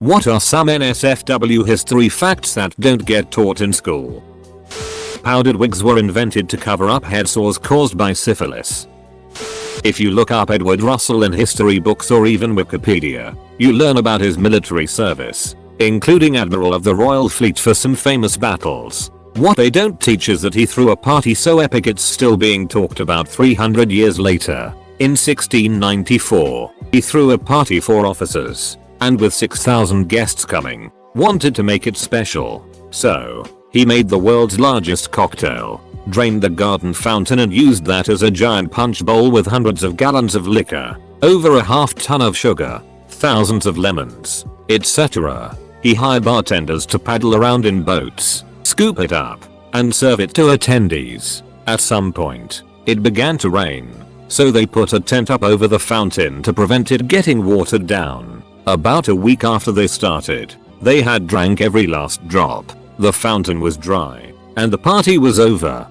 What are some NSFW history facts that don't get taught in school? Powdered wigs were invented to cover up head sores caused by syphilis. If you look up Edward Russell in history books or even Wikipedia, you learn about his military service, including Admiral of the Royal Fleet for some famous battles. What they don't teach is that he threw a party so epic it's still being talked about 300 years later. In 1694, he threw a party for officers, and with 6,000 guests coming, wanted to make it special. So, he made the world's largest cocktail, drained the garden fountain and used that as a giant punch bowl with hundreds of gallons of liquor, over a half-ton of sugar, thousands of lemons, etc. He hired bartenders to paddle around in boats, scoop it up, and serve it to attendees. At some point, it began to rain, so they put a tent up over the fountain to prevent it getting watered down. About a week after they started, they had drank every last drop, the fountain was dry, and the party was over.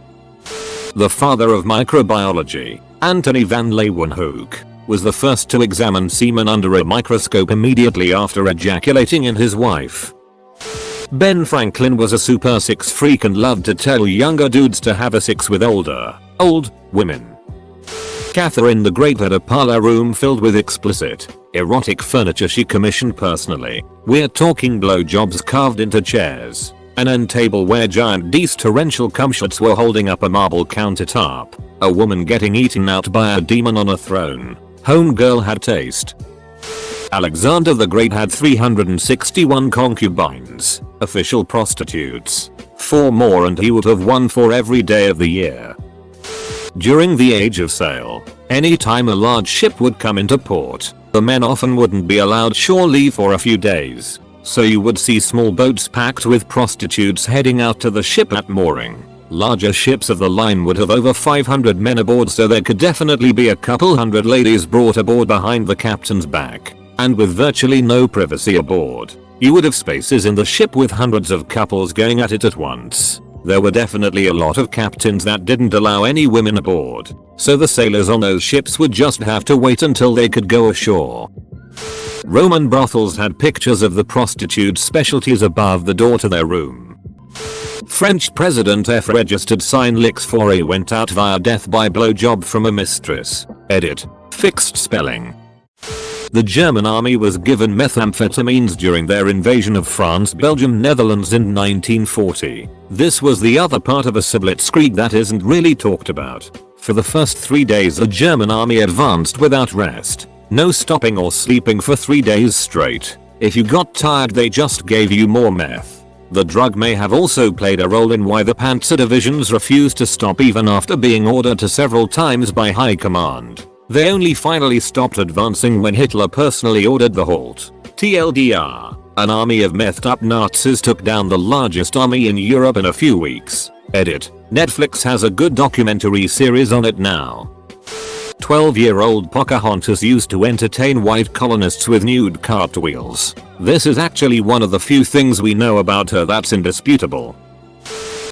The father of microbiology, Antony van Leeuwenhoek, was the first to examine semen under a microscope immediately after ejaculating in his wife. Ben Franklin was a super sex freak and loved to tell younger dudes to have a sex with old women. Catherine the Great had a parlor room filled with explicit, erotic furniture she commissioned personally. We're talking blowjobs carved into chairs, an end table where giant D's torrential cumshots were holding up a marble countertop, a woman getting eaten out by a demon on a throne. Homegirl had taste. Alexander the Great had 361 concubines, official prostitutes. 4 more and he would have won for every day of the year. During the Age of Sail, anytime a large ship would come into port, the men often wouldn't be allowed shore leave for a few days, so you would see small boats packed with prostitutes heading out to the ship at mooring. Larger ships of the line would have over 500 men aboard, so there could definitely be a couple hundred ladies brought aboard behind the captain's back. And with virtually no privacy aboard, you would have spaces in the ship with hundreds of couples going at it at once. There were definitely a lot of captains that didn't allow any women aboard, so the sailors on those ships would just have to wait until they could go ashore. Roman brothels had pictures of the prostitutes' specialties above the door to their room. French President F registered sign Lix Foray went out via death by blowjob from a mistress. Edit. Fixed spelling. The German army was given methamphetamines during their invasion of France, Belgium, Netherlands in 1940. This was the other part of a blitzkrieg that isn't really talked about. For the first 3 days the German army advanced without rest. No stopping or sleeping for 3 days straight. If you got tired they just gave you more meth. The drug may have also played a role in why the Panzer divisions refused to stop even after being ordered to several times by high command. They only finally stopped advancing when Hitler personally ordered the halt. TLDR, an army of methed up Nazis took down the largest army in Europe in a few weeks. Edit. Netflix has a good documentary series on it now. 12-year-old Pocahontas used to entertain white colonists with nude cartwheels. This is actually one of the few things we know about her that's indisputable.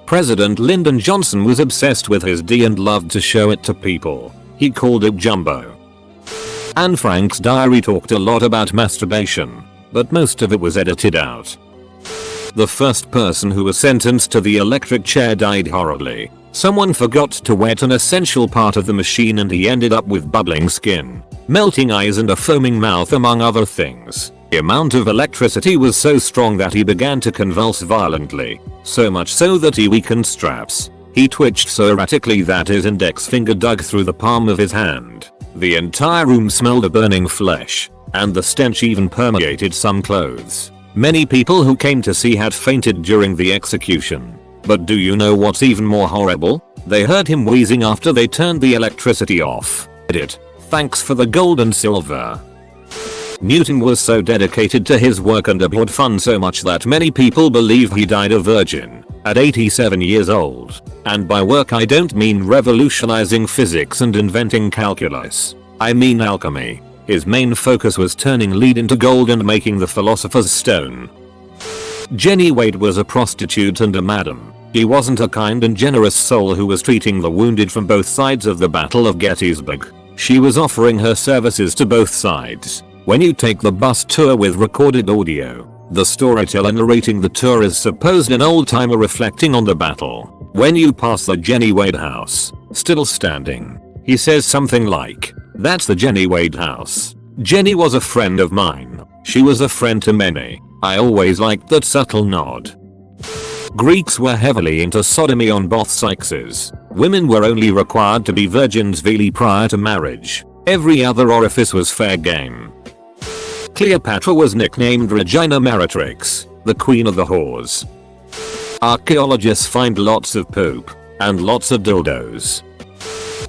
President Lyndon Johnson was obsessed with his D and loved to show it to people. He called it Jumbo. Anne Frank's diary talked a lot about masturbation, but most of it was edited out. The first person who was sentenced to the electric chair died horribly. Someone forgot to wet an essential part of the machine and he ended up with bubbling skin, melting eyes and a foaming mouth among other things. The amount of electricity was so strong that he began to convulse violently, so much so that he weakened straps. He twitched so erratically that his index finger dug through the palm of his hand. The entire room smelled of burning flesh, and the stench even permeated some clothes. Many people who came to see had fainted during the execution. But do you know what's even more horrible? They heard him wheezing after they turned the electricity off. Edit. Thanks for the gold and silver. Newton was so dedicated to his work and abhorred fun so much that many people believe he died a virgin at 87 years old. And by work I don't mean revolutionizing physics and inventing calculus. I mean alchemy. His main focus was turning lead into gold and making the philosopher's stone. Jenny Wade was a prostitute and a madam. She wasn't a kind and generous soul who was treating the wounded from both sides of the Battle of Gettysburg. She was offering her services to both sides. When you take the bus tour with recorded audio, the storyteller narrating the tour is supposed an old timer reflecting on the battle. When you pass the Jenny Wade house, still standing, he says something like, "That's the Jenny Wade house. Jenny was a friend of mine. She was a friend to many." I always liked that subtle nod. Greeks were heavily into sodomy on both sexes. Women were only required to be virgins vili prior to marriage. Every other orifice was fair game. Cleopatra was nicknamed Regina Meretrix, the queen of the whores. Archaeologists find lots of poop and lots of dildos.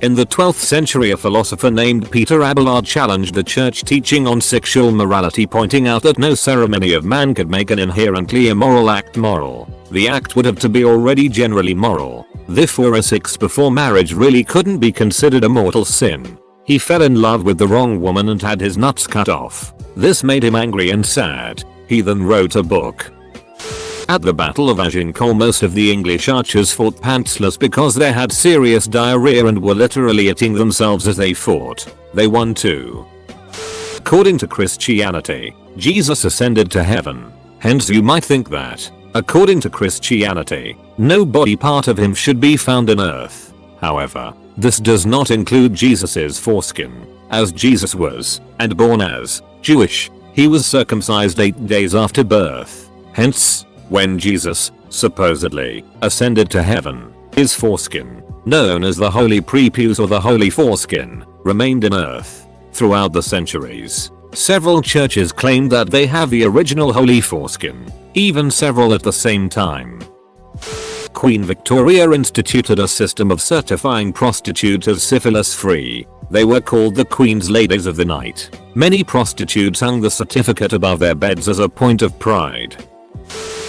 In the 12th century, a philosopher named Peter Abelard challenged the church teaching on sexual morality, pointing out that no ceremony of man could make an inherently immoral act moral. The act would have to be already generally moral. Therefore, a sex before marriage really couldn't be considered a mortal sin. He fell in love with the wrong woman and had his nuts cut off. This made him angry and sad. He then wrote a book. At the Battle of Agincourt, most of the English archers fought pantsless because they had serious diarrhea and were literally eating themselves as they fought. They won too. According to Christianity, Jesus ascended to heaven. Hence you might think that, according to Christianity, no body part of him should be found on earth. However, this does not include Jesus's foreskin, as Jesus was, and born as, Jewish. He was circumcised 8 days after birth. Hence, when Jesus, supposedly, ascended to heaven, his foreskin, known as the holy prepuce or the holy foreskin, remained in earth. Throughout the centuries, several churches claimed that they have the original holy foreskin, even several at the same time. Queen Victoria instituted a system of certifying prostitutes as syphilis-free. They were called the Queen's Ladies of the Night. Many prostitutes hung the certificate above their beds as a point of pride.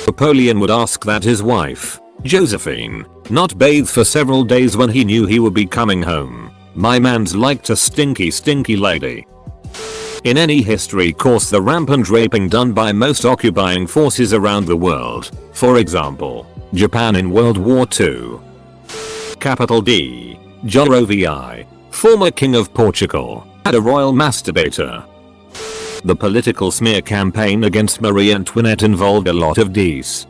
Napoleon would ask that his wife, Josephine, not bathe for several days when he knew he would be coming home. "My man's liked a stinky lady." In any history course, the rampant raping done by most occupying forces around the world, for example, Japan in World War II. Capital D. Jorovi, former king of Portugal, had a royal masturbator. The political smear campaign against Marie Antoinette involved a lot of D's.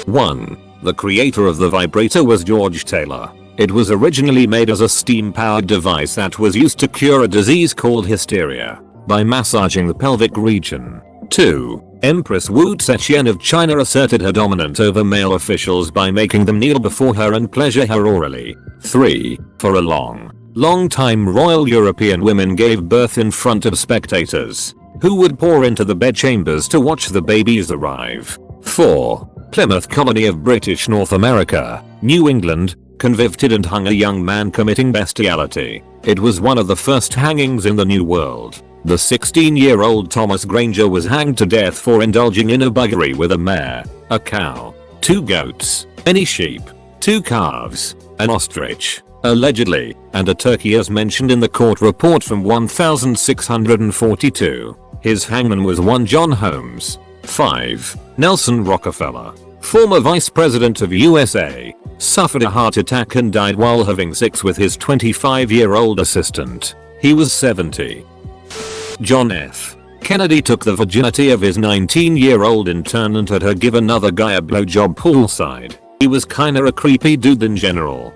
1. The creator of the vibrator was George Taylor. It was originally made as a steam-powered device that was used to cure a disease called hysteria by massaging the pelvic region. 2. Empress Wu Zetian of China asserted her dominance over male officials by making them kneel before her and pleasure her orally. 3. For a long time, royal European women gave birth in front of spectators, who would pour into the bedchambers to watch the babies arrive. 4. Plymouth colony of British North America, New England, convicted and hung a young man committing bestiality. It was one of the first hangings in the New World. The 16-year-old Thomas Granger was hanged to death for indulging in a buggery with a mare, a cow, 2 goats, many sheep, 2 calves, an ostrich, allegedly, and a turkey as mentioned in the court report from 1642. His hangman was one John Holmes. 5. Nelson Rockefeller, former vice president of USA, suffered a heart attack and died while having sex with his 25-year-old assistant. He was 70. John F. Kennedy took the virginity of his 19-year-old intern and had her give another guy a blowjob poolside. He was kinda a creepy dude in general.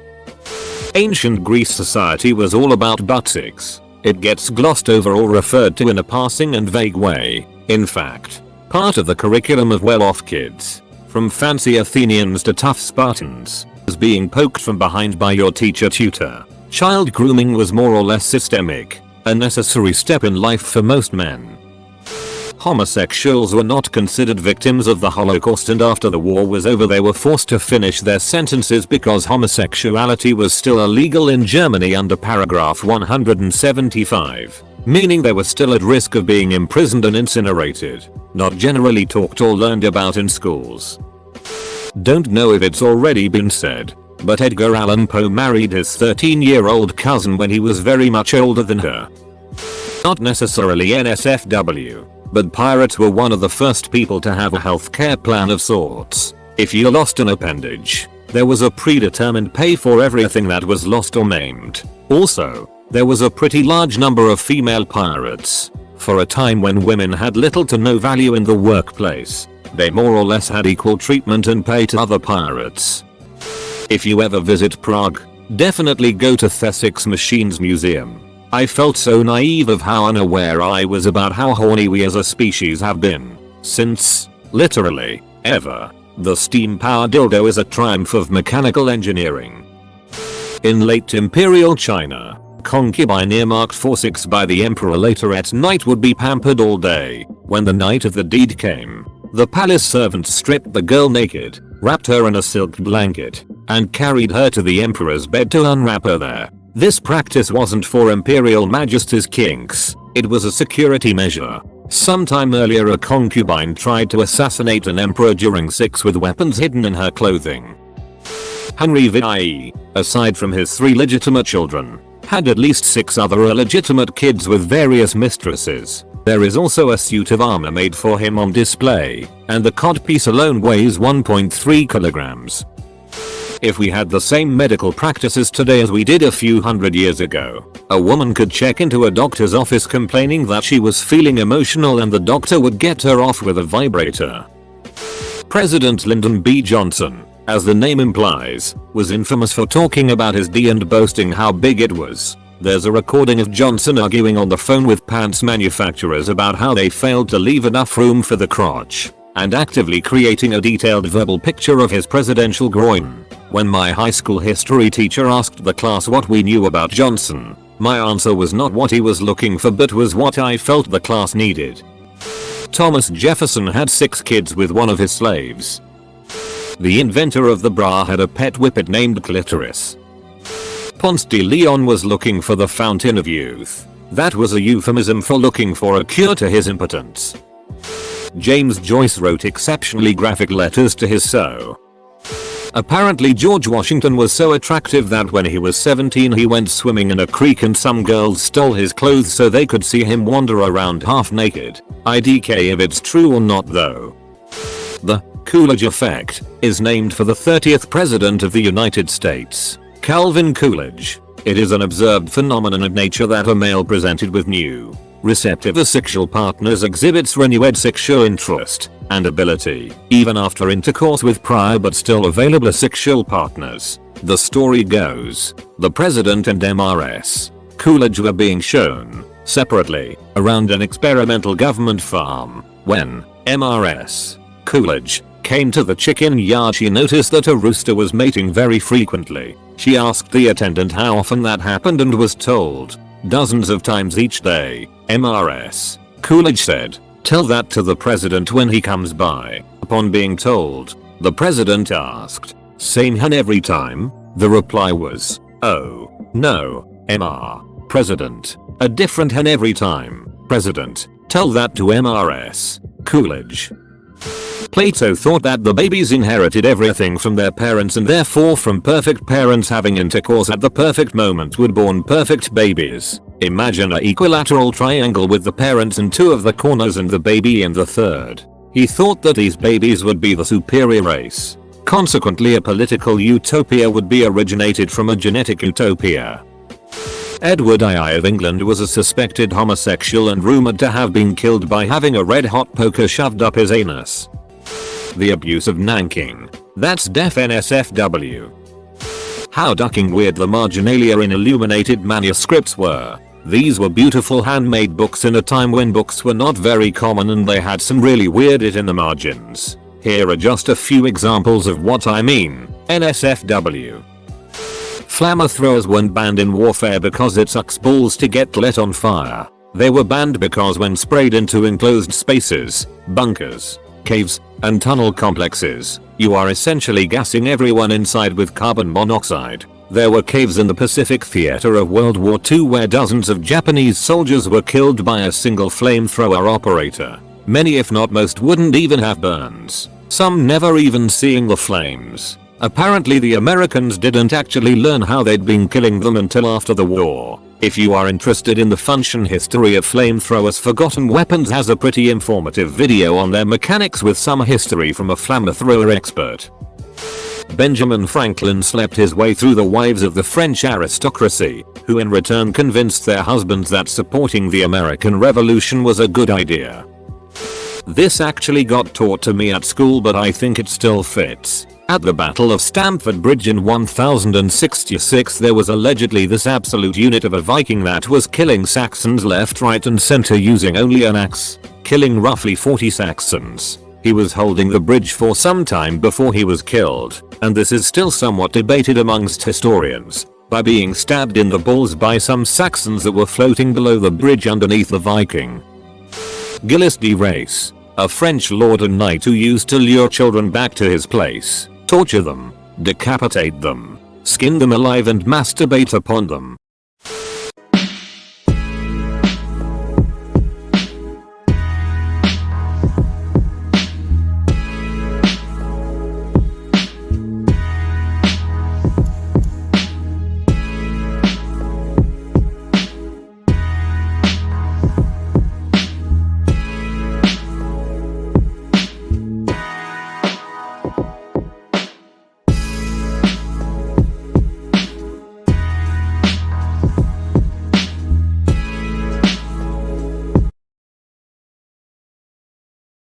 Ancient Greece society was all about butt sex. It gets glossed over or referred to in a passing and vague way. In fact, part of the curriculum of well-off kids, from fancy Athenians to tough Spartans, is being poked from behind by your teacher-tutor. Child grooming was more or less systemic, a necessary step in life for most men. Homosexuals were not considered victims of the Holocaust, and after the war was over they were forced to finish their sentences because homosexuality was still illegal in Germany under paragraph 175, meaning they were still at risk of being imprisoned and incinerated, not generally talked or learned about in schools. Don't know if it's already been said, but Edgar Allan Poe married his 13-year-old cousin when he was very much older than her. Not necessarily NSFW, but pirates were one of the first people to have a healthcare plan of sorts. If you lost an appendage, there was a predetermined pay for everything that was lost or maimed. Also, there was a pretty large number of female pirates. For a time when women had little to no value in the workplace, they more or less had equal treatment and pay to other pirates. If you ever visit Prague, definitely go to Thesik's Machines Museum. I felt so naive of how unaware I was about how horny we as a species have been since, literally, ever. The steam-powered dildo is a triumph of mechanical engineering. In late imperial China, concubine earmarked for sex by the emperor later at night would be pampered all day. When the night of the deed came, the palace servants stripped the girl naked, wrapped her in a silk blanket, and carried her to the emperor's bed to unwrap her there. This practice wasn't for imperial majesty's kinks, it was a security measure. Sometime earlier a concubine tried to assassinate an emperor during sex with weapons hidden in her clothing. Henry VIII, aside from his 3 legitimate children, had at least 6 other illegitimate kids with various mistresses. There is also a suit of armor made for him on display, and the codpiece alone weighs 1.3 kilograms. If we had the same medical practices today as we did a few hundred years ago, a woman could check into a doctor's office complaining that she was feeling emotional and the doctor would get her off with a vibrator. President Lyndon B. Johnson, as the name implies, was infamous for talking about his D and boasting how big it was. There's a recording of Johnson arguing on the phone with pants manufacturers about how they failed to leave enough room for the crotch, and actively creating a detailed verbal picture of his presidential groin. When my high school history teacher asked the class what we knew about Johnson, my answer was not what he was looking for but was what I felt the class needed. Thomas Jefferson had 6 kids with one of his slaves. The inventor of the bra had a pet whippet named Clitoris. Ponce de Leon was looking for the fountain of youth. That was a euphemism for looking for a cure to his impotence. James Joyce wrote exceptionally graphic letters to his so. Apparently George Washington was so attractive that when he was 17 he went swimming in a creek and some girls stole his clothes so they could see him wander around half naked. IDK if it's true or not though. The Coolidge effect is named for the 30th President of the United States, Calvin Coolidge. It is an observed phenomenon of nature that a male presented with new, receptive sexual partners exhibits renewed sexual interest and ability, even after intercourse with prior but still available sexual partners. The story goes, the president and MRS Coolidge were being shown, separately, around an experimental government farm. When MRS Coolidge came to the chicken yard she noticed that a rooster was mating very frequently. She asked the attendant how often that happened and was told, dozens of times each day. MRS Coolidge said, "Tell that to the president when he comes by." Upon being told, the president asked, "Same hen every time?" The reply was, "Oh, no, MR. President. A different hen every time. President. Tell that to MRS Coolidge." Plato thought that the babies inherited everything from their parents and therefore from perfect parents having intercourse at the perfect moment would born perfect babies. Imagine an equilateral triangle with the parents in 2 of the corners and the baby in the 3rd. He thought that these babies would be the superior race. Consequently a political utopia would be originated from a genetic utopia. Edward II of England was a suspected homosexual and rumored to have been killed by having a red hot poker shoved up his anus. The abuse of Nanking. That's def NSFW. How ducking weird the marginalia in illuminated manuscripts were. These were beautiful handmade books in a time when books were not very common and they had some really weird it in the margins. Here are just a few examples of what I mean. NSFW. Flamethrowers weren't banned in warfare because it sucks balls to get lit on fire. They were banned because when sprayed into enclosed spaces, bunkers, caves, and tunnel complexes, you are essentially gassing everyone inside with carbon monoxide. There were caves in the Pacific theater of World War II where dozens of Japanese soldiers were killed by a single flamethrower operator. Many if not most wouldn't even have burns, some never even seeing the flames. Apparently the Americans didn't actually learn how they'd been killing them until after the war. If you are interested in the function history of flamethrowers, Forgotten Weapons has a pretty informative video on their mechanics with some history from a flamethrower expert. Benjamin Franklin slept his way through the wives of the French aristocracy, who in return convinced their husbands that supporting the American Revolution was a good idea. This actually got taught to me at school, but I think it still fits. At the Battle of Stamford Bridge in 1066, there was allegedly this absolute unit of a Viking that was killing Saxons left, right and center using only an axe, killing roughly 40 Saxons. He was holding the bridge for some time before he was killed, and this is still somewhat debated amongst historians, by being stabbed in the balls by some Saxons that were floating below the bridge underneath the Viking. Gilles de Rais, a French lord and knight who used to lure children back to his place, torture them, decapitate them, skin them alive and masturbate upon them.